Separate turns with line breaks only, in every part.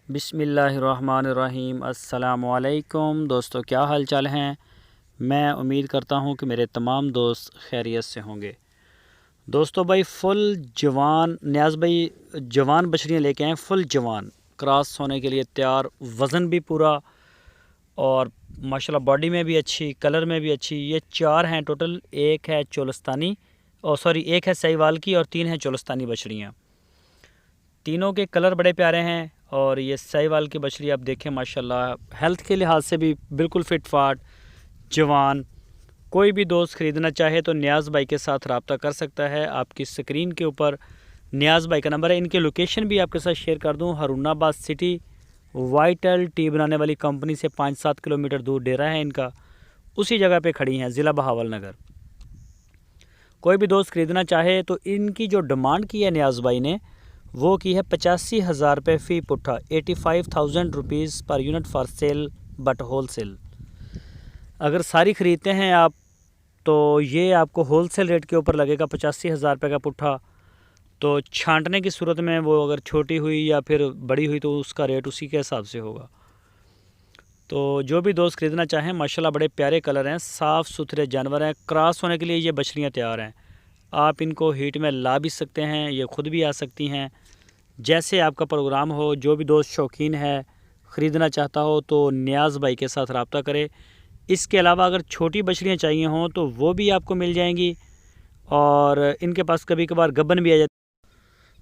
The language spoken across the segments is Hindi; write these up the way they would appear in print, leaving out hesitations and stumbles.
बिस्मिल्लाहिर्रहमानिर्रहीम। अस्सलामुअलैकुम दोस्तों, क्या हाल चाल हैं। मैं उम्मीद करता हूं कि मेरे तमाम दोस्त खैरियत से होंगे। दोस्तों भाई फुल जवान नियाज भाई जवान बछड़ियाँ लेके आए, फुल जवान क्रॉस होने के लिए तैयार, वज़न भी पूरा और माशाल्लाह बॉडी में भी अच्छी, कलर में भी अच्छी। ये 4 हैं टोटल, एक है चोलस्तानी एक है सहीवाल की और 3 हैं चोलस्तानी बछड़ियाँ। तीनों के कलर बड़े प्यारे हैं और ये सहीवाल की बछड़ी आप देखें माशाल्लाह हेल्थ के लिहाज से भी बिल्कुल फिट फाट जवान। कोई भी दोस्त ख़रीदना चाहे तो नियाज़ भाई के साथ रब्ता कर सकता है। आपकी स्क्रीन के ऊपर नियाज़ भाई का नंबर है। इनकी लोकेशन भी आपके साथ शेयर कर दूं। हारूनाबाद सिटी वाइटल टी बनाने वाली कंपनी से 5-7 किलोमीटर दूर डेरा है इनका, उसी जगह पे खड़ी हैं, ज़िला बहावल नगर। कोई भी दोस्त ख़रीदना चाहे तो इनकी जो डिमांड की है नियाज़ भाई ने वो की है 85,000 रुपये फ़ी पुट्ठा, 85,000 rupees per unit for sale but wholesale. अगर सारी ख़रीदते हैं आप तो ये आपको होल सेल रेट के ऊपर लगेगा 85,000 रुपये का पुट्ठा। तो छांटने की सूरत में वो अगर छोटी हुई या फिर बड़ी हुई तो उसका रेट उसी के हिसाब से होगा। तो जो भी दोस्त ख़रीदना चाहें माशाल्लाह बड़े प्यारे कलर हैं, साफ़ सुथरे जानवर हैं। क्रॉस होने के लिए ये बछड़ियाँ तैयार हैं। आप इनको हीट में ला भी सकते हैं, ये ख़ुद भी आ सकती हैं, जैसे आपका प्रोग्राम हो। जो भी दोस्त शौकीन है, ख़रीदना चाहता हो तो नियाज़ भाई के साथ रब्ता करे। इसके अलावा अगर छोटी बछड़ियाँ चाहिए हों तो वो भी आपको मिल जाएंगी और इनके पास कभी कभार गब्बन भी आ जाती।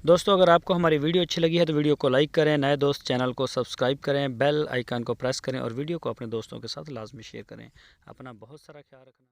दोस्तों अगर आपको हमारी वीडियो अच्छी लगी है तो वीडियो को लाइक करें, नए दोस्त चैनल को सब्सक्राइब करें, बेल आइकन को प्रेस करें और वीडियो को अपने दोस्तों के साथ लाजमी शेयर करें। अपना बहुत सारा ख्याल रखना।